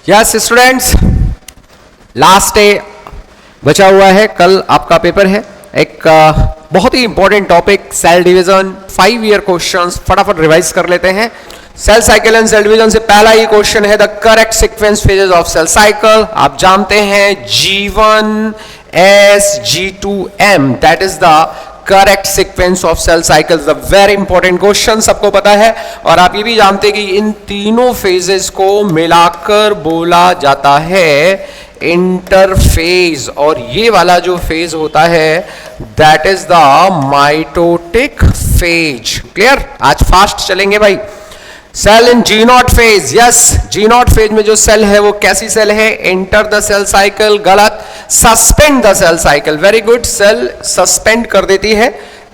Yes students, last day बचा हुआ है, कल आपका पेपर है। एक बहुत ही important topic cell division, 5 year questions फटाफट रिवाइज कर लेते हैं। Cell cycle and cell division से पहला ही क्वेश्चन है the correct sequence phases of cell cycle. आप जानते हैं G1 S G2M, that is the correct sequence of cell cycle. The very important question, सबको पता है। और आप ये भी जानते हैं कि इन तीनों फेजेस को मिलाकर बोला जाता है इंटरफेज, और ये वाला जो फेज होता है that is the mitotic phase. Clear? आज फास्ट चलेंगे भाई। Cell in G naught phase, yes, G naught phase में जो सेल है वो कैसी सेल है? एंटर द सेल साइकिल, गलत। Suspend the cell cycle, very good. Cell suspend कर देती है,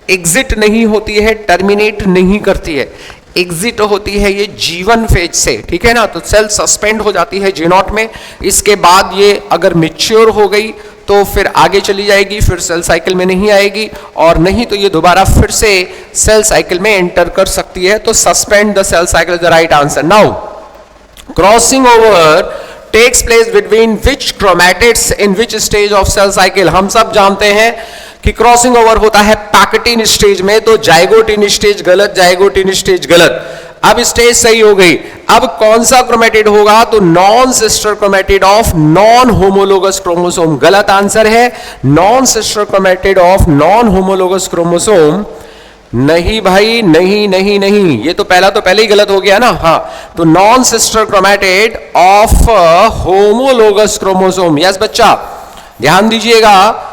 एग्जिट नहीं होती है, टर्मिनेट नहीं करती है, एग्जिट होती है ये G1 फेज से, ठीक है ना। तो सेल सस्पेंड हो जाती है G0 में। इसके बाद ये अगर मैच्योर हो गई तो फिर आगे चली जाएगी, फिर सेल साइकिल में नहीं आएगी, और नहीं तो ये दोबारा फिर से सेल साइकिल में एंटर कर सकती है। तो suspend the cell cycle is the right answer. Now crossing over takes place between which chromatids in which stage of cell cycle. हम सब जानते हैं कि क्रॉसिंग ओवर होता है पैकेटिन स्टेज में, तो जाइगोटिन स्टेज गलत, जाइगोटिन स्टेज गलत। अब स्टेज सही हो गई। अब कौन सा क्रोमैटिड होगा? तो non sister chromatid of non homologous chromosome, गलत आंसर है। Non sister chromatid of non homologous chromosome नहीं भाई, नहीं नहीं नहीं, ये तो पहले ही गलत हो गया ना। हाँ, तो non sister chromatid of homologous chromosome. Yes बच्चा, ध्यान दीजिएगा,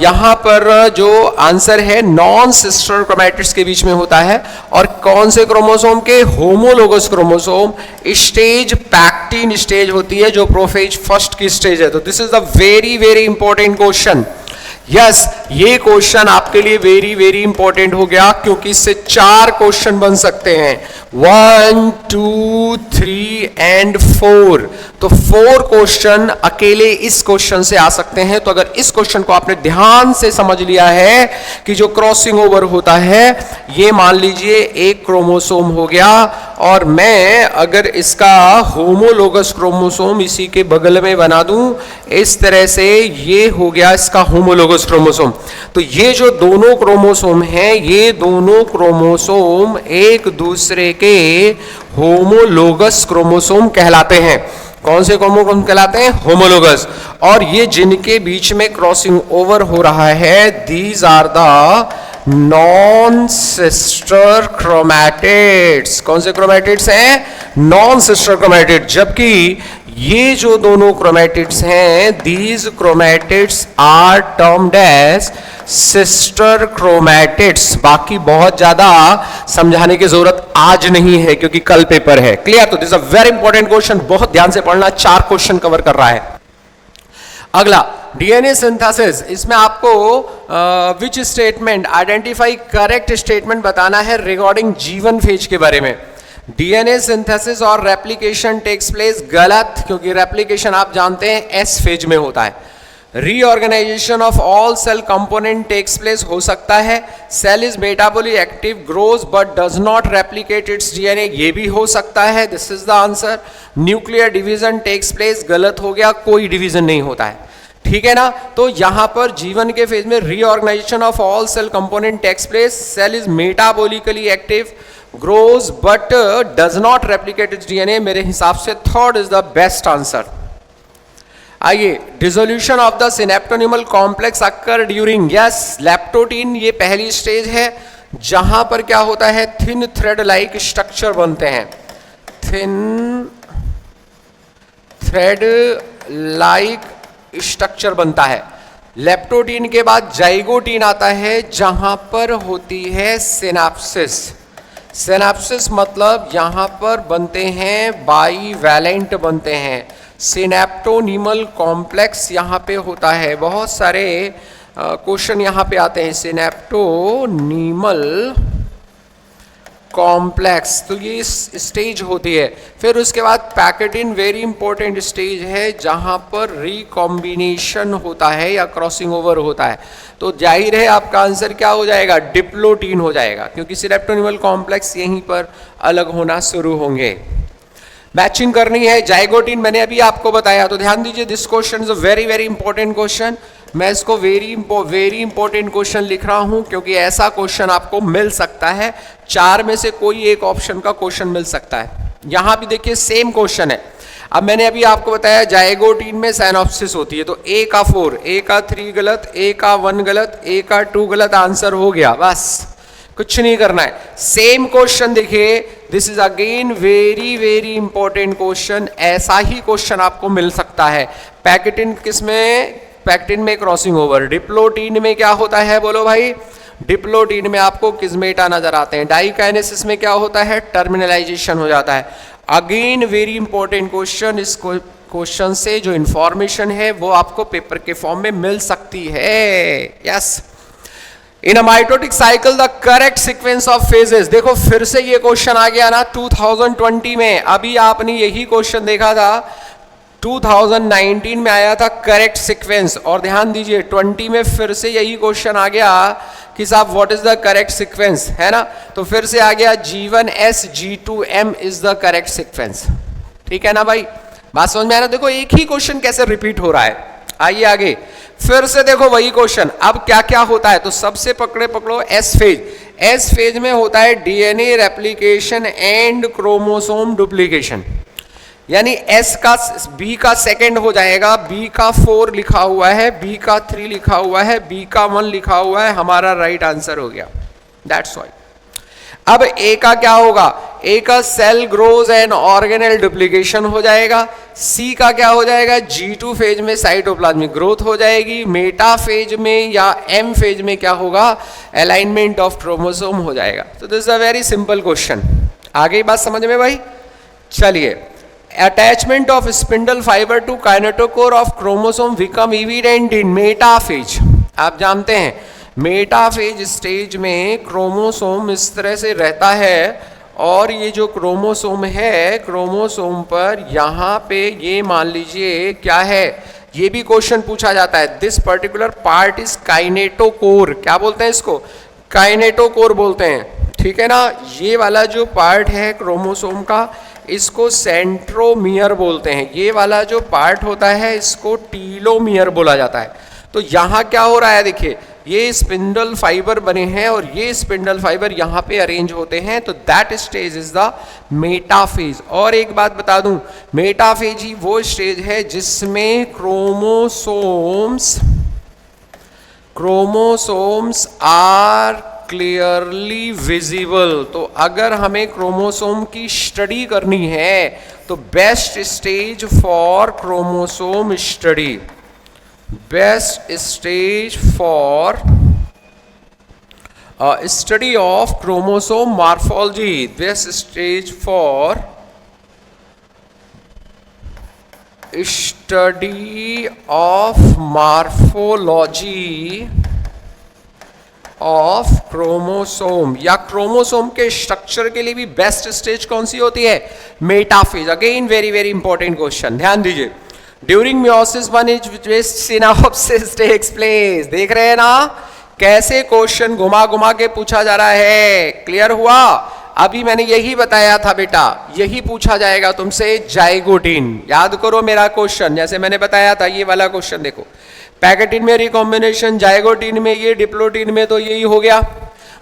यहां पर जो आंसर है नॉन सिस्टर क्रोमैटिड्स के बीच में होता है, और कौन से क्रोमोसोम के? Homologous chromosome. Stage pectin stage होती है जो प्रोफेज फर्स्ट की स्टेज है। तो this is the very very important question. Yes, ये क्वेश्चन आपके लिए वेरी वेरी इंपॉर्टेंट हो गया, क्योंकि इससे 4 क्वेश्चन बन सकते हैं, 1 2 3 एंड 4। तो 4 क्वेश्चन अकेले इस क्वेश्चन से आ सकते हैं। तो अगर इस क्वेश्चन को आपने ध्यान से समझ लिया है कि जो क्रॉसिंग ओवर होता है ये मान लीजिए एक क्रोमोसोम हो गया, और मैं अगर इसका होमोलोगस क्रोमोसोम इसी के बगल में बना दूं इस तरह से, ये हो गया इसका होमोलोगस क्रोमोसोम। तो ये जो दोनों क्रोमोसोम हैं, ये दोनों क्रोमोसोम एक दूसरे के होमोलोगस क्रोमोसोम कहलाते हैं। कौन से क्रोमोसोम कहलाते हैं? होमोलोगस। और ये जिनके बीच में क्रॉसिंग ओवर हो रहा है, these are the non sister chromatids. कौन से क्रोमैटिड्स हैं? Non sister chromatid. जबकि ये जो दोनों क्रोमैटिड्स हैं, these chromatids are termed as sister chromatids. बाकी बहुत ज्यादा समझाने की जरूरत आज नहीं है, क्योंकि कल पेपर है। क्लियर? तो this a very important question, बहुत ध्यान से पढ़ना, 4 क्वेश्चन कवर कर रहा है। अगला डीएनए सिंथेसिस, इसमें आपको which statement identify, correct statement बताना है रिगार्डिंग G1 फेज के बारे में। डीएनए सिंथेसिस और रेप्लिकेशन टेक्स प्लेस, गलत, क्योंकि रेप्लिकेशन आप जानते हैं एस फेज में होता है। Reorganisation of all cell component takes place, हो सकता है। Cell is metabolically active, grows but does not replicate its DNA, ये भी हो सकता है। This is the answer. Nuclear division takes place, गलत हो गया, कोई डिवीजन नहीं होता है, ठीक है ना। तो यहां पर G1 के फेज में reorganisation of all cell component takes place, cell is metabolically active, grows but does not replicate its DNA. मेरे हिसाब से third is the best answer. आइए, dissolution of the synaptonemal complex occur during, yes, leptotene ये पहली stage है जहां पर क्या होता है? थिन थ्रेड लाइक स्ट्रक्चर बनते हैं, थिन थ्रेड लाइक स्ट्रक्चर बनता है। लेप्टोटीन के बाद जाइगोटीन आता है, जहां पर होती है सिनेप्सिस। सिनेप्सिस मतलब यहां पर बनते हैं बाईवैलेंट बनते हैं। सिनेप्टोनिमल कॉम्प्लेक्स यहां पे होता है। बहुत सारे क्वेश्चन यहां पे आते हैं, सिनेप्टोनिमल कॉम्प्लेक्स, तो ये स्टेज होती है। फिर उसके बाद पैकेटिन, वेरी इंपॉर्टेंट स्टेज है जहां पर रिकॉम्बिनेशन होता है या क्रॉसिंग ओवर होता है। तो जाहिर है आपका आंसर क्या हो जाएगा? डिप्लोटीन हो जाएगा, क्योंकि सिनेप्टोनिमल कॉम्प्लेक्स यहीं पर अलग होना शुरू होंगे। मैचिंग करनी है जाइगोटिन, मैंने अभी आपको बताया। तो ध्यान दीजिए, this question is a very very important question. मैं इसको वेरी इंपॉर्टेंट क्वेश्चन लिख रहा हूं क्योंकि ऐसा क्वेश्चन आपको मिल सकता है, 4 में से कोई एक ऑप्शन का क्वेश्चन मिल सकता है। यहां भी देखिए सेम क्वेश्चन है। अब मैंने अभी आपको बताया जाइगोटिन में साइनोप्सिस होती है, तो ए का 4, ए का 3 गलत, ए का 1 गलत, ए का 2 गलत, आंसर हो गया, बस कुछ नहीं करना है। सेम क्वेश्चन देखिए, this is again very very important question. ऐसा ही क्वेश्चन आपको मिल सकता है। पैकेटिन किसमें, पैक्टिन में क्रॉसिंग ओवर, डिप्लोटीन में क्या होता है बोलो भाई, डिप्लोटीन में आपको किस्मेटा नजर आते हैं, डाइकाइनेसिस में क्या होता है, टर्मिनलाइजेशन हो जाता है। Again very important question. इस क्वेश्चन से जो इंफॉर्मेशन है वो आपको पेपर के फॉर्म में मिल सकती है। Yes, in a mitotic cycle the correct sequence of phases. देखो फिर से ये क्वेश्चन आ गया ना 2020 में। अभी आपने यही क्वेश्चन देखा था, 2019 में आया था करेक्ट सीक्वेंस, और ध्यान दीजिए 20 में फिर से यही क्वेश्चन आ गया कि साहब what is the correct sequence, है ना। तो फिर से आ गया G1S G2M is the correct sequence. ठीक है ना भाई, बात समझ में आया ना। देखो एक ही क्वेश्चन कैसे रिपीट हो रहा है। आइए आगे, फिर से देखो वही क्वेश्चन। अब क्या क्या होता है, तो सबसे पकड़ो एस फेज। एस फेज में होता है DNA replication and chromosome duplication, यानी एस का बी का सेकंड हो जाएगा, बी का 4 लिखा हुआ है, बी का 3 लिखा हुआ है, बी का 1 लिखा हुआ है, हमारा राइट आंसर हो गया, दैट्स व्हाई। अब ए का क्या होगा, ए का cell grows and organelle duplication हो जाएगा। सी का क्या हो जाएगा, G2 फेज में साइटोप्लाज्मिक ग्रोथ हो जाएगी। मेटा फेज में या एम फेज में क्या होगा, अलाइनमेंट ऑफ क्रोमोसोम हो जाएगा। तो this is a very simple question. आगे बात समझ में भाई, चलिए। Attachment of spindle fibre to kinetochore of chromosome become evident in metaphase. आप जानते हैं मेटाफेज स्टेज में क्रोमोसोम इस तरह से रहता है, और ये जो क्रोमोसोम है, क्रोमोसोम पर यहाँ पे ये मान लीजिए क्या है, ये भी क्वेश्चन पूछा जाता है। This particular part is kinetochore. क्या बोलते हैं इसको, काइनेटोकोर बोलते हैं, ठीक है ना। ये वाला जो पार्ट है क्रोमोसोम का, इसको सेंट्रोमियर बोलते हैं। ये वाला जो पार्ट होता है इसको टीलोमियर बोला जाता है। तो यहाँ क्या हो रहा है, देखिए ये स्पिंडल फाइबर बने हैं और ये स्पिंडल फाइबर यहाँ पे अरेंज होते हैं, तो that stage is the metaphase. और एक बात बता दूं, मेटाफेज ही वो स्टेज है जिसमें क्रोमोसोम्स आर क्लियरली विजिबल। तो अगर हमें क्रोमोसोम की स्टडी करनी है तो best stage for chromosome study, best stage for study of chromosome morphology, best stage for study of morphology of chromosome, या क्रोमोसोम के स्ट्रक्चर के लिए भी बेस्ट स्टेज कौन सी होती है, metaphase. Again very very important question, ध्यान दीजिए। During meiosis one is synapsis takes place. देख रहे हैं ना कैसे क्वेश्चन घुमा घुमा के पूछा जा रहा है, क्लियर हुआ। अभी मैंने यही बताया था बेटा, यही पूछा जाएगा तुमसे, जाइगोटिन। याद करो मेरा क्वेश्चन, जैसे मैंने बताया था ये वाला क्वेश्चन देखो, पैकेटिन में रिकॉम्बिनेशन, जाइगोटिन में ये, डिप्लोटिन में तो यही हो गया,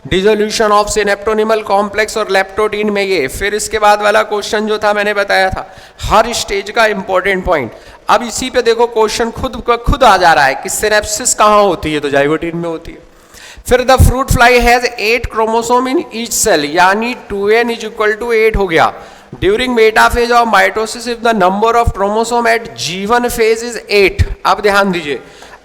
डिसोल्यूशन ऑफ सिनेप्टोनिमल कॉम्प्लेक्स, और लेप्टोटिन में ये। फिर इसके बाद वाला क्वेश्चन जो था मैंने बताया था, हर स्टेज का इंपॉर्टेंट पॉइंट। अब इसी पे देखो क्वेश्चन खुद आ जा रहा है कि सिनेप्सिस कहाँ होती है, तो जाइगोटिन में होती है। फिर the fruit fly has 8 chromosome in each cell, यानी 2n इज इक्वल टू 8 हो गया। During metaphase of mitosis if the number of chromosome at G1 phase is 8। अब ध्यान दीजिए,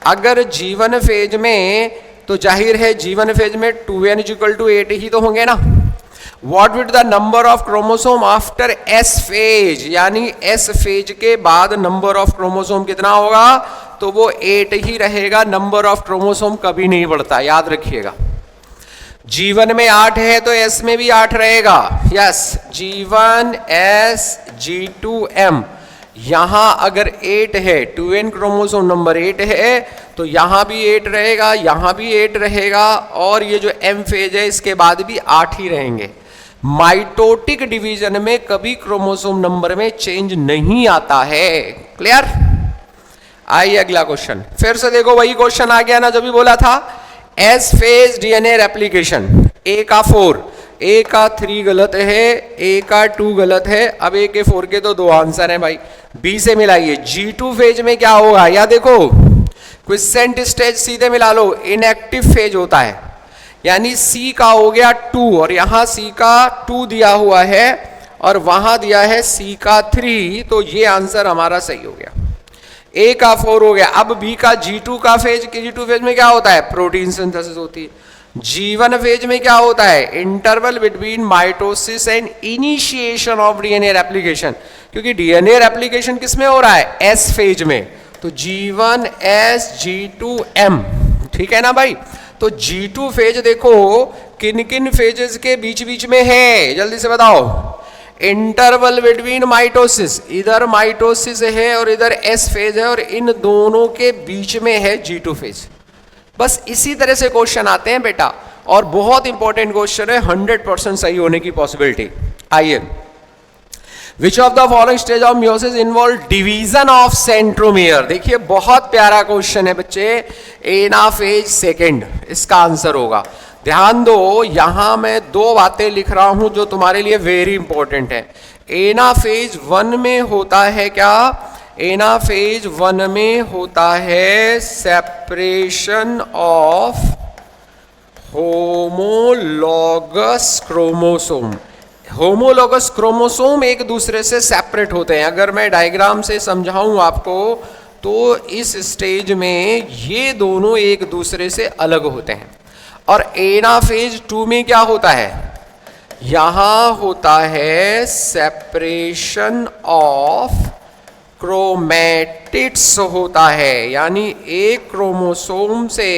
अगर G1 फेज में, तो जाहिर है G1 फेज में 2n इज इक्वल टू 8 ही तो होंगे ना। What will the number of chromosome after S phase, यानी S फेज के बाद नंबर ऑफ क्रोमोसोम कितना होगा, तो वो 8 ही रहेगा, नंबर ऑफ क्रोमोसोम कभी नहीं बढ़ता, याद रखिएगा। G1 में 8 है तो S में भी 8 रहेगा। यस, G1S G2M, यहां अगर 8 है, 2n क्रोमोसोम नंबर 8 है, तो यहां भी 8 रहेगा, यहां भी 8 रहेगा, और ये जो M फेज है इसके बाद भी 8 ही रहेंगे। माइटोटिक डिवीजन में कभी क्रोमोसोम नंबर में चेंज नहीं आता है। क्लियर? आइए अगला क्वेश्चन, फिर से देखो वही क्वेश्चन आ गया ना जो भी बोला था। एस फेज डीएनए रेप्लिकेशन, ए का 4, ए का 3 गलत है, ए का 2 गलत है। अब ए के 4 के तो 2 आंसर हैं भाई, बी से मिलाइए। G2 फेज में क्या होगा, या देखो क्विसेंट स्टेज सीधे मिला लो, इनएक्टिव फेज होता है, यानी सी का हो गया 2 और यहां सी का 2 दिया हुआ है और वहां दिया है सी का 3, तो ये आंसर हमारा सही हो गया। ए का 4 हो गया। अब बी का G2 का फेज, G2 फेज में क्या होता है, प्रोटीन सिंथेसिस होती है। G1 फेज में क्या होता है, interval between mitosis and initiation of DNA replication, क्योंकि डीएनए रेप्लिकेशन किस में हो रहा है, एस फेज में, तो G1S G2M, ठीक है ना भाई। तो G2 फेज देखो किन किन फेजेस के बीच बीच में है, जल्दी से बताओ। इंटरवल बिटवीन माइटोसिस, इधर माइटोसिस है और इधर एस फेज है और इन दोनों के बीच में है G2 फेज। बस इसी तरह से क्वेश्चन आते हैं बेटा, और बहुत इंपॉर्टेंट क्वेश्चन है, 100% सही होने की पॉसिबिलिटी। आइए, विच of the following stage of meiosis involve division of centromere. देखिए बहुत प्यारा क्वेश्चन है बच्चे, एनाफेज सेकेंड इसका आंसर होगा। ध्यान दो, यहां मैं 2 बातें लिख रहा हूं जो तुम्हारे लिए वेरी इंपॉर्टेंट है। एनाफेज 1 में होता है क्या, एनाफेज 1 में होता है separation of homologous chromosome. Homologous chromosome एक दूसरे से सेपरेट होते हैं। अगर मैं डायग्राम से समझाऊं आपको तो इस स्टेज में ये दोनों एक दूसरे से अलग होते हैं। और एनाफेज 2 में क्या होता है, यहां होता है सेपरेशन ऑफ क्रोमैटिड्स होता है, यानी एक क्रोमोसोम से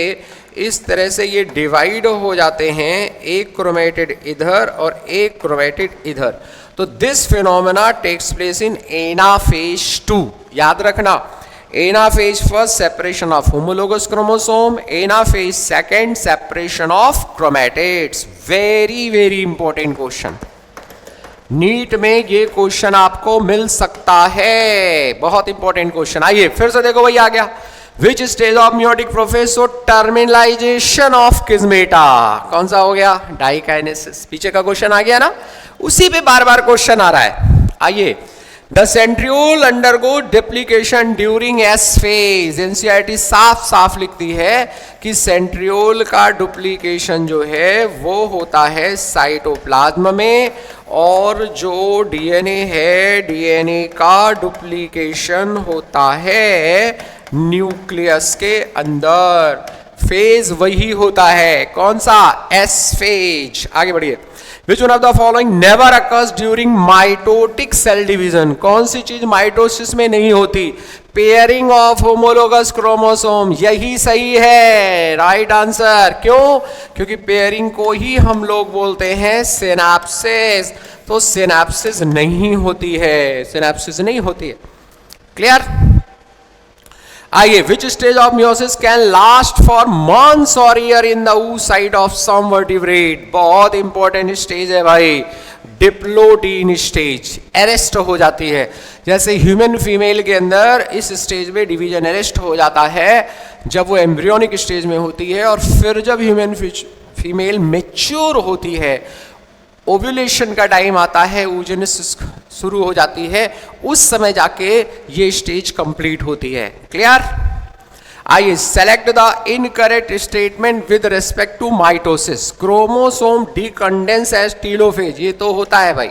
इस तरह से ये डिवाइड हो जाते हैं, एक क्रोमैटिड इधर और एक क्रोमैटिड इधर। तो this phenomena takes place in anaphase 2। याद रखना, anaphase first separation of homologous chromosome, anaphase second separation of chromatids. Very very important question, NEET में ये क्वेश्चन आपको मिल सकता है, बहुत इंपॉर्टेंट क्वेश्चन। आइए फिर से देखो वही आ गया, which stage of meiotic process so terminalisation of chiasmata. कौन सा हो गया, डाइकाइनेसिस। पीछे का क्वेश्चन आ गया ना, उसी पे बार बार क्वेश्चन आ रहा है। आइए, the centriole undergo duplication during S phase. NCERT साफ साफ लिखती है कि सेंट्रियोल का डुप्लीकेशन जो है वो होता है साइटोप्लाज्म में, और जो डीएनए है, डीएनए का डुप्लीकेशन होता है न्यूक्लियस के अंदर। फेज वही होता है, कौन सा, एस फेज। आगे बढ़िए, Which one of the following never occurs during mitotic cell division? कौन सी चीज माइटोसिस में नहीं होती, पेयरिंग ऑफ होमोलोगस क्रोमोसोम। यही सही है, राइट आंसर। क्यों, क्योंकि पेयरिंग को ही हम लोग बोलते हैं सिनेप्सिस, तो सिनेप्सिस नहीं होती है, सिनेप्सिस नहीं होती है। क्लियर? आइए, which stage of meiosis can last for months और year in the oocyte of some vertebrate. बहुत इंपॉर्टेंट स्टेज है भाई, डिप्लोटीन स्टेज। अरेस्ट हो जाती है, जैसे ह्यूमन फीमेल के अंदर इस स्टेज में डिवीजन अरेस्ट हो जाता है जब वो एम्ब्रियोनिक स्टेज में होती है, और फिर जब ह्यूमन फीमेल मैच्योर होती है, ओव्यूलेशन का टाइम आता है, oogenesis शुरू हो जाती है, उस समय जाके ये स्टेज कंप्लीट होती है। क्लियर? आइए, select the incorrect statement with respect to mitosis. Chromosome decondense as telophase, ये तो होता है भाई।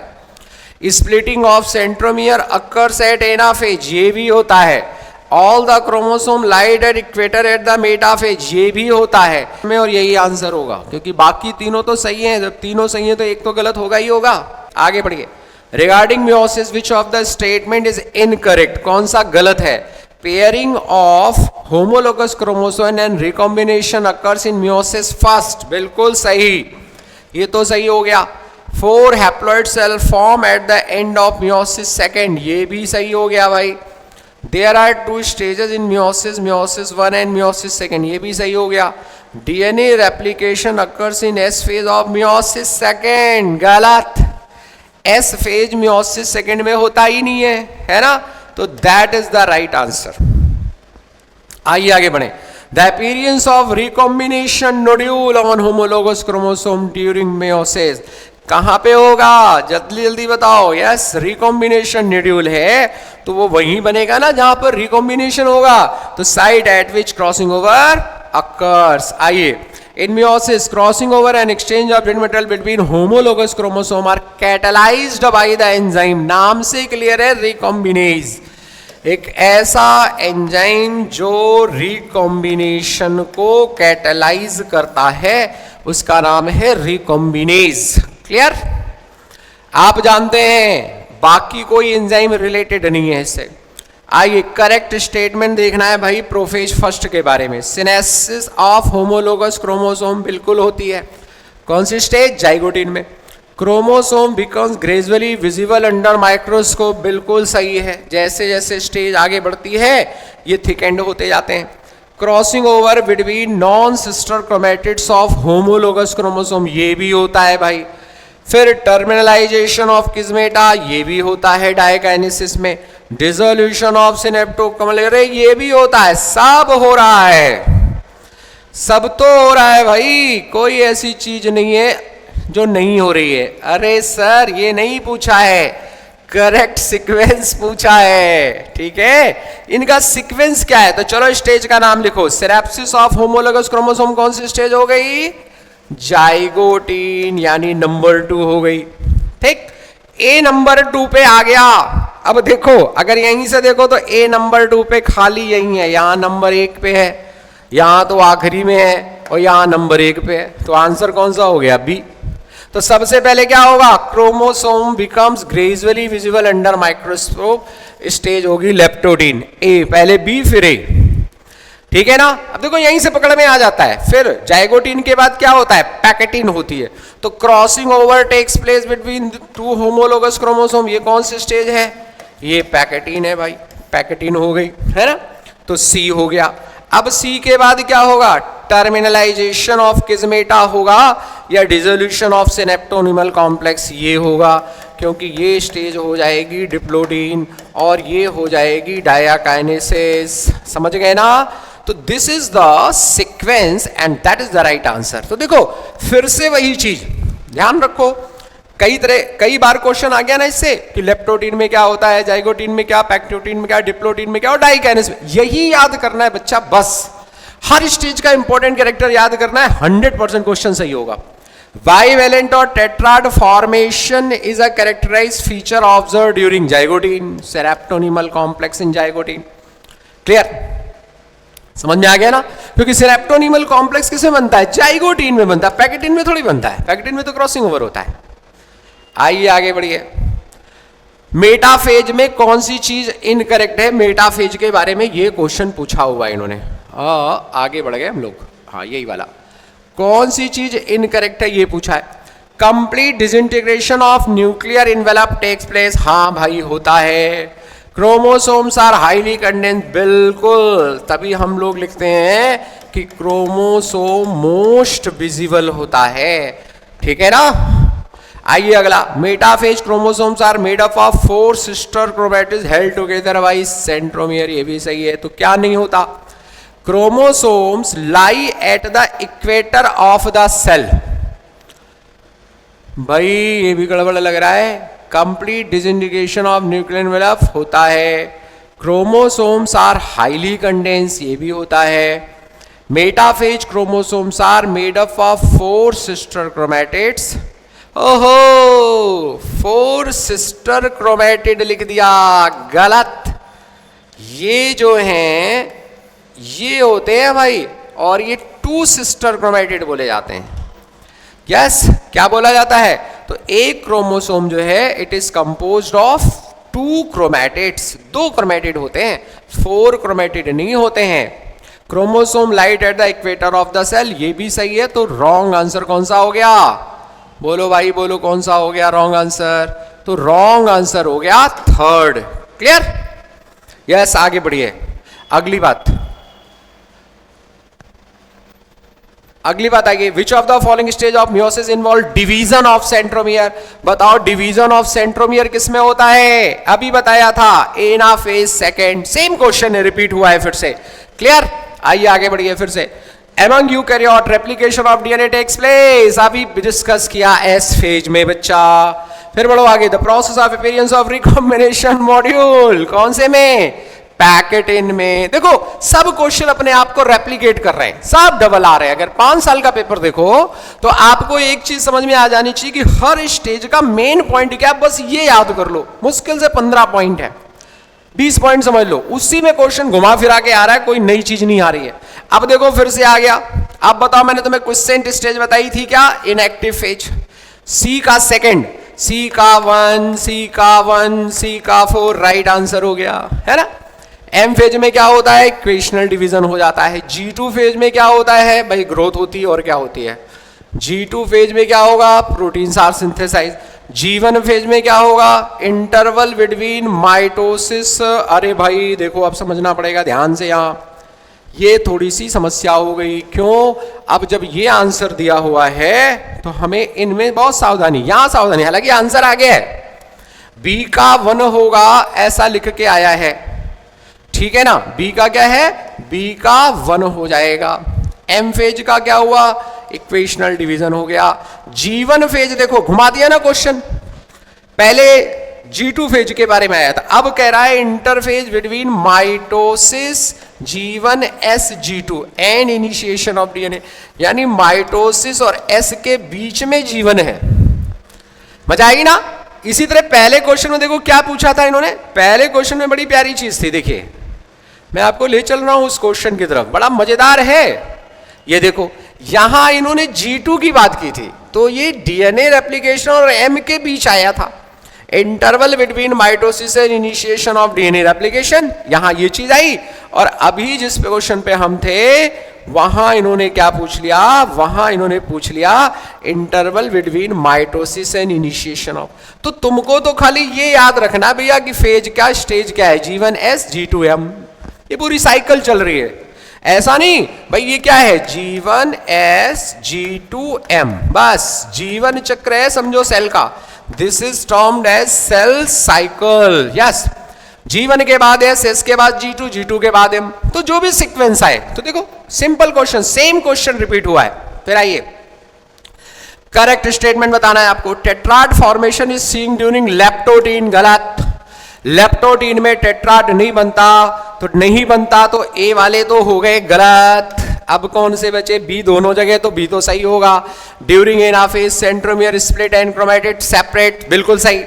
Splitting of centromere occurs at anaphase, ये भी होता है। All the chromosome lied at equator at the metaphase, ये भी होता है। में और यही आंसर होगा, क्योंकि बाकी तीनों तो सही हैं। जब तीनों सही हैं तो एक तो गलत होगा ही होगा। आगे बढ़िए, regarding meiosis which of the statement is incorrect. कौन सा गलत है, pairing of homologous chromosome and recombination occurs in meiosis first, बिल्कुल सही, ये तो सही हो गया। 4 haploid cell form at the end of meiosis second, ये भी सही हो गया भाई। There are 2 stages in meiosis, meiosis 1 and meiosis 2, ये भी सही हो गया। DNA replication occurs in S phase of meiosis second, गलत। एस फेज मियोसिस सेकेंड में होता ही नहीं है ना, तो that is the right answer. आइए आगे बढ़े। The appearance of recombination nodule on homologous chromosome during meiosis, कहां पे होगा, जल्दी जल्दी बताओ। यस, रिकॉम्बिनेशन नोड्यूल है तो वो वहीं बनेगा ना जहां पर रिकॉम्बिनेशन होगा, तो साइट एट विच क्रॉसिंग ओवर अकर्स। आइए, in meiosis crossing over and exchange of genetic material between homologous chromosome are catalyzed by the enzyme, नाम से क्लियर है, recombinase। एक ऐसा एंजाइम जो रिकॉम्बिनेशन को कैटेलाइज करता है उसका नाम है रिकॉम्बिनेज। क्लियर? आप जानते हैं, बाकी कोई एंजाइम रिलेटेड नहीं है इससे। आइए करेक्ट स्टेटमेंट देखना है भाई प्रोफेज फर्स्ट के बारे में। सिनेसिस ऑफ होमोलोगस क्रोमोसोम बिल्कुल होती है, कौन सी स्टेज, जाइगोटिन में। Chromosome becomes gradually visible under microscope, बिल्कुल सही है। जैसे जैसे स्टेज आगे बढ़ती है ये थिक एंड होते जाते हैं। Crossing over between non sister chromatids of homologous chromosome, ये भी होता है भाई। फिर टर्मिनलाइजेशन ऑफ किस्मेटा, ये भी होता है डायकाइनेसिस में। डिसोल्यूशन ऑफ सिनेप्टोकमल, ये भी होता है। सब हो रहा है, सब तो हो रहा है भाई, कोई ऐसी चीज नहीं है जो नहीं हो रही है। अरे सर ये नहीं पूछा है, करेक्ट सीक्वेंस पूछा है, ठीक है। इनका सीक्वेंस क्या है, तो चलो स्टेज का नाम लिखो। सिनेप्सिस ऑफ होमोलोगस क्रोमोसोम कौन सी स्टेज हो गई, जाइगोटिन, यानी नंबर 2 हो गई। ठीक, ए नंबर 2 पे आ गया। अब देखो, अगर यहीं से देखो तो ए नंबर 2 पे खाली यही है, यहां नंबर 1 पे है, यहां तो आखिरी में है, और यहां नंबर 1 पे है, तो आंसर कौन सा हो गया, बी। तो सबसे पहले क्या होगा, chromosome becomes gradually visible under microscope, stage होगी लेप्टोडीन, ए पहले बी फिर ए, ठीक है ना। अब देखो यहीं से पकड़ में आ जाता है। फिर जाइगोटिन के बाद क्या होता है, पैकेटिन होती है। तो crossing over takes place between two homologous chromosome, ये कौन सी स्टेज है, ये पैकेटिन है भाई, पैकेटिन हो गई, है ना। तो सी हो गया। अब सी के बाद क्या होगा, टर्मिनलाइजेशन ऑफ किस्मेटा होगा या डिसोल्यूशन ऑफ सिनेप्टोनिमल कॉम्प्लेक्स, ये होगा, क्योंकि ये स्टेज हो जाएगी डिप्लोडीन और ये हो जाएगी डायाकाइनेसिस। समझ गए ना। तो this is the sequence and that is the right answer. तो देखो फिर से वही चीज ध्यान रखो, कई बार क्वेश्चन आ गया ना इससे कि लेप्टोडीन में क्या होता है, जाइगोटिन में क्या, पैक्टोडीन में क्या, डिप्लोडीन में क्या और डाइकाइनेसिस में। यही याद करना है बच्चा, बस हर स्टेज का इंपॉर्टेंट कैरेक्टर याद करना है, 100% क्वेश्चन सही होगा। बाइवेलेंट और tetrad formation is a characterised feature observe during zygotene, synaptonemal complex in zygotene. Clear, समझ में आ गया ना। क्योंकि सेरेप्टोनिमल कॉम्प्लेक्स किसमें बनता है, जाइगोटिन में बनता है, पैकेटिन में थोड़ी बनता है, पैकेटिन में तो क्रॉसिंग ओवर होता है। आइए आगे बढ़िए। मेटाफेज में कौन सी चीज इनकरेक्ट है, मेटाफेज के बारे में ये क्वेश्चन पूछा हुआ है इन्होंने। आगे बढ़ गए हम लोग, हाँ यही वाला, कौन सी चीज इनकरेक्ट है ये पूछा है। Complete disintegration of nuclear envelope takes place, हाँ भाई होता है। क्रोमोसोम्स आर हाईली कंडेंस, बिल्कुल, तभी हम लोग लिखते हैं कि क्रोमोसोम मोस्ट विजिबल होता है, ठीक है ना। आइए अगला, metaphase chromosomes are made up of 4 sister chromatids held together by centromere, ये भी सही है। तो क्या नहीं होता, chromosomes lie at the equator of the cell, भाई ये भी गड़बड़ लग रहा है। Complete disintegration of nuclear envelope होता है। क्रोमोसोम्स आर हाईली कंडेंस, ये भी होता है। Metaphase chromosomes are made up of 4 sister chromatids, ओहो 4 सिस्टर क्रोमैटिड लिख दिया, गलत। ये जो हैं ये होते हैं भाई, और ये 2 सिस्टर क्रोमैटिड बोले जाते हैं। यस, क्या बोला जाता है, तो एक क्रोमोसोम जो है it is composed of 2 chromatids, 2 chromatid होते हैं, 4 क्रोमैटिड नहीं होते हैं। Chromosome lied at the equator of the cell, ये भी सही है। तो रॉन्ग आंसर कौन सा हो गया, बोलो भाई बोलो, कौन सा हो गया रॉन्ग आंसर, तो रॉन्ग आंसर हो गया 3rd। क्लियर, यस आगे बढ़िए। अगली बात, अगली बात आएगी, विच of the following stage of meiosis involve division of centromere. बताओ डिवीजन ऑफ सेंट्रोमियर किसमें होता है, अभी बताया था anaphase second. Same question repeat हुआ है फिर से, क्लियर। आइए आगे बढ़िए फिर से। Among eukaryote replication of DNA takes place, अभी डिस्कस किया एस फेज में बच्चा। फिर बढ़ो आगे, the process of appearance of recombination module, कौन से में, पैकेटिन में। देखो सब क्वेश्चन अपने आप को रेप्लिकेट कर रहे हैं, सब डबल आ रहे हैं। अगर 5 साल का पेपर देखो तो आपको एक चीज समझ में आ जानी चाहिए कि हर स्टेज का मेन पॉइंट क्या, बस ये याद कर लो। मुश्किल से 15 पॉइंट है, 20 पॉइंट समझ लो, उसी में क्वेश्चन घुमा फिरा के आ रहा है, कोई नई चीज नहीं आ रही है। अब देखो फिर से आ गया। अब बताओ, मैंने तुम्हें क्विसेंट स्टेज बताई थी क्या, इनएक्टिव फेज। सी का सेकंड, सी का 1, सी का 1, सी का 4, राइट आंसर हो गया, है ना। एम फेज में क्या होता है, इक्वेशनल डिवीजन हो जाता है। G2 फेज में क्या होता है भाई, ग्रोथ होती है और क्या होती है। G2 फेज में क्या होगा, proteins are synthesise. G1 phase में क्या होगा, इंटरवल बिटवीन माइटोसिस। अरे भाई देखो अब समझना पड़ेगा ध्यान से, यहां ये थोड़ी सी समस्या हो गई। क्यों, अब जब ये आंसर दिया हुआ है तो हमें इनमें बहुत सावधानी, यहां सावधानी। हालांकि आंसर आगे है, बी का 1 होगा ऐसा लिख के आया है, ठीक है ना। बी का क्या है, बी का 1 हो जाएगा। एम फेज का क्या हुआ, इक्वेशनल डिवीजन हो गया। G1 फेज देखो घुमा दिया ना क्वेश्चन, पहले G2 फेज के बारे में आया था, अब कह रहा है interphase between mitosis G1 S G2 and initiation of DNA, यानी माइटोसिस और S के बीच में G1 है। मजा आएगी ना। इसी तरह पहले क्वेश्चन में देखो क्या पूछा था इन्होंने, पहले क्वेश्चन में बड़ी प्यारी चीज थी, देखिए मैं आपको ले चल रहा हूं उस क्वेश्चन की तरफ, बड़ा मजेदार है। ये देखो यहां इन्होंने G2 की बात की थी, तो ये डीएनए रेप्लिकेशन और M के बीच आया था, interval between mitosis and initiation of DNA replication, यहां ये चीज आई। और अभी जिस क्वेश्चन पे हम थे वहां इन्होंने क्या पूछ लिया, वहां इन्होंने पूछ लिया interval between mitosis and initiation of. तो तुमको तो खाली ये याद रखना भैया कि फेज क्या, स्टेज क्या है, G1 S G2 M, ये पूरी साइकिल चल रही है। ऐसा नहीं भाई ये क्या है, G1 S G2 M, बस G1 चक्र है समझो सेल का, this is termed as cell cycle. Yes, G1 के बाद S, S के बाद G2, G2 के बाद M, तो जो भी सीक्वेंस आए। तो देखो simple question, same question repeat हुआ है। फिर आइए, करेक्ट स्टेटमेंट बताना है आपको। Tetrad formation is seen during leptotene, गलत। लेप्टोटीन में टेट्राड नहीं बनता, तो नहीं बनता तो ए वाले तो हो गए गलत। अब कौन से बचे, बी दोनों जगह, तो बी तो सही होगा। During anaphase centromere split and chromatid separate, बिल्कुल सही।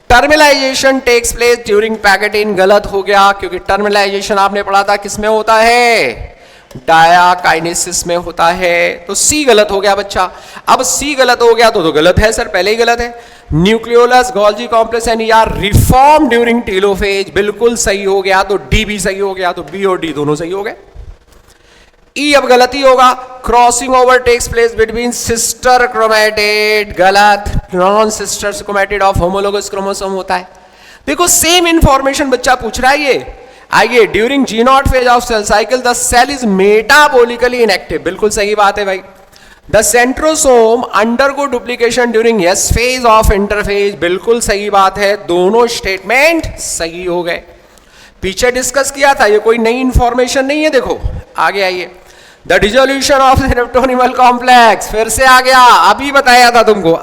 टर्मिनाइजेशन टेक्स प्लेस ड्यूरिंग पैकेटिन, गलत हो गया, क्योंकि टर्मिनाइजेशन आपने पढ़ा था किसमें होता है, डायाकाइनेसिस में होता है। तो सी गलत हो गया बच्चा। अब सी गलत हो गया तो गलत है सर, पहले ही गलत है। Nucleolus Golgi complex and ER reform during telophase, बिल्कुल सही हो गया। तो डी भी सही हो गया, तो बी और डी दोनों सही हो गए। ई अब गलती होगा, crossing over takes place between sister chromatid, गलत। Non sister chromatid of homologous chromosome होता है। देखो सेम इंफॉर्मेशन बच्चा पूछ रहा है ये। आइए, during G0 phase of cell cycle the cell is metabolically inactive, बिल्कुल सही बात है भाई। The centrosome undergo duplication during S phase of interphase, बिल्कुल सही बात है। दोनों स्टेटमेंट सही हो गए। पीछे डिस्कस किया था, ये कोई नई इंफॉर्मेशन नहीं है। देखो आगे आइए, द डिसोल्यूशन ऑफ सेरोटोनिमल कॉम्प्लेक्स, फिर से आ गया, अभी बताया था तुमको,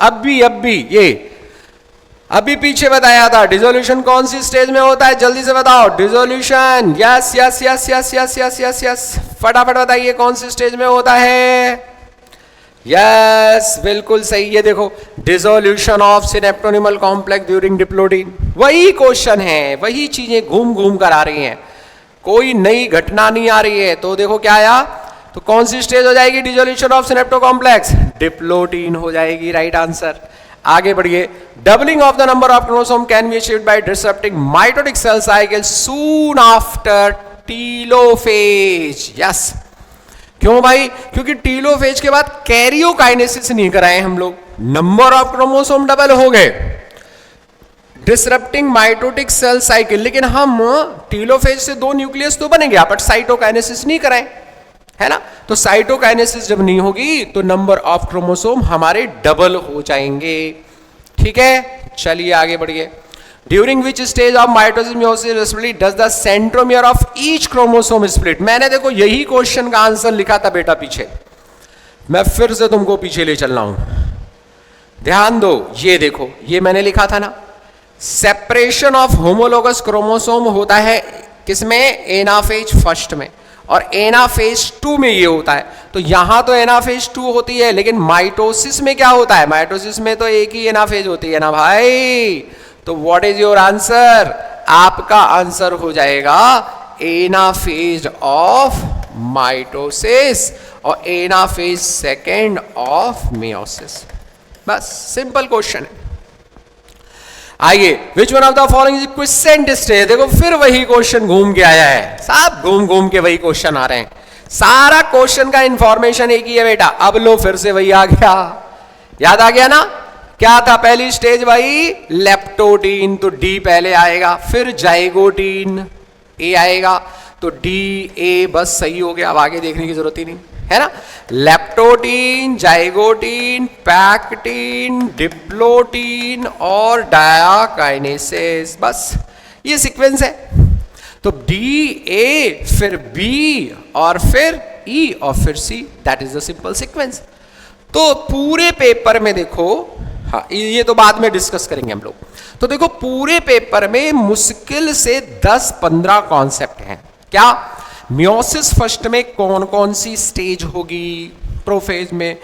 अभी पीछे बताया था। डिसोल्यूशन कौन सी स्टेज में होता है, जल्दी से बताओ। Dissolution, yes yes yes yes yes yes yes yes, फटाफट बताइए कौन सी स्टेज में होता है। यस, बिल्कुल सही। ये देखो, dissolution of synaptonemal complex during diplotene, वही क्वेश्चन है, वही चीजें घूम घूम कर आ रही हैं, कोई नई घटना नहीं आ रही है। तो देखो क्या आया, तो कौन सी स्टेज हो जाएगी dissolution of synapto complex, diplotene हो जाएगी, राइट आंसर। आगे बढ़िए, doubling of the number of chromosome can be achieved by disrupting mitotic cell cycle soon after telophase. Yes, क्यों भाई, क्योंकि टीलोफेज के बाद कैरियोकाइनेसिस नहीं कराए हम लोग, नंबर ऑफ क्रोमोसोम डबल हो गए, डिसरप्टिंग माइटोटिक सेल साइकिल, लेकिन हम टीलोफेज से 2 न्यूक्लियस तो बनेंगे, बट साइटोकाइनेसिस नहीं कराए। है ना। तो साइटोकाइनेसिस जब नहीं होगी तो नंबर ऑफ क्रोमोसोम हमारे डबल हो जाएंगे। ठीक है, चलिए आगे बढ़िए। During which stage of mitosis meiosis respectively does the centromere of each chromosome split. मैंने देखो यही क्वेश्चन का आंसर लिखा था बेटा पीछे, मैं फिर से तुमको पीछे ले चल रहा हूं, ध्यान दो। ये देखो, ये मैंने लिखा था ना, सेपरेशन ऑफ होमोलोगस क्रोमोसोम होता है किसमें, एनाफेज फर्स्ट में, और एनाफेज 2 में ये होता है। तो यहां तो एनाफेज 2 होती है, लेकिन माइटोसिस में क्या होता है, माइटोसिस में तो एक ही एनाफेज होती है ना भाई। तो व्हाट इज योर आंसर, आपका आंसर हो जाएगा एनाफेज ऑफ माइटोसिस और एनाफेज सेकेंड ऑफ मियोसिस। बस सिंपल क्वेश्चन है। आइए, which one of the following is quiescent stage. देखो फिर वही क्वेश्चन घूम के आया है, सब घूम घूम के वही क्वेश्चन आ रहे हैं, सारा क्वेश्चन का इंफॉर्मेशन एक ही है बेटा। अब लो फिर से वही आ गया, याद आ गया ना, क्या था पहली स्टेज भाई, लेप्टोटीन, तो डी पहले आएगा, फिर जाइगोटीन ए आएगा, तो डी ए बस सही हो गया, अब आगे देखने की जरूरत ही नहीं है ना। लेप्टोटीन, जाइगोटीन, पैक्टीन, डिप्लोटीन और डायाकाइनेसिस, बस ये सीक्वेंस है। तो डी ए फिर बी और फिर ई और फिर C, that is the simple sequence. तो पूरे पेपर में देखो, हाँ ये तो बाद में डिस्कस करेंगे हम लोग। तो देखो पूरे पेपर में मुश्किल से 10-15 कॉन्सेप्ट हैं। क्या, मियोसिस फर्स्ट में कौन कौन सी स्टेज होगी, प्रोफेज में,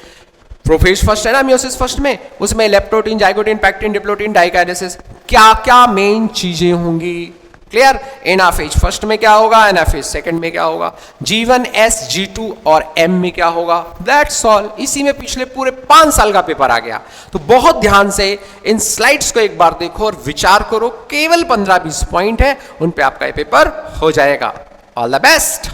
प्रोफेज फर्स्ट है ना मियोसिस फर्स्ट में, उसमें leptotene, zygotene, pectin, diplotene, diakinesis, क्या क्या मेन चीजें होंगी, क्लियर। एनाफेज फर्स्ट में क्या होगा, एनाफेज सेकंड में क्या होगा, G1, S, G2 और M में क्या होगा, दैट्स ऑल। इसी में पिछले पूरे 5 साल का पेपर आ गया। तो बहुत ध्यान से इन स्लाइड्स को एक बार देखो और विचार करो, केवल 15-20 पॉइंट है, उन पे आपका ये पेपर हो जाएगा। All the best.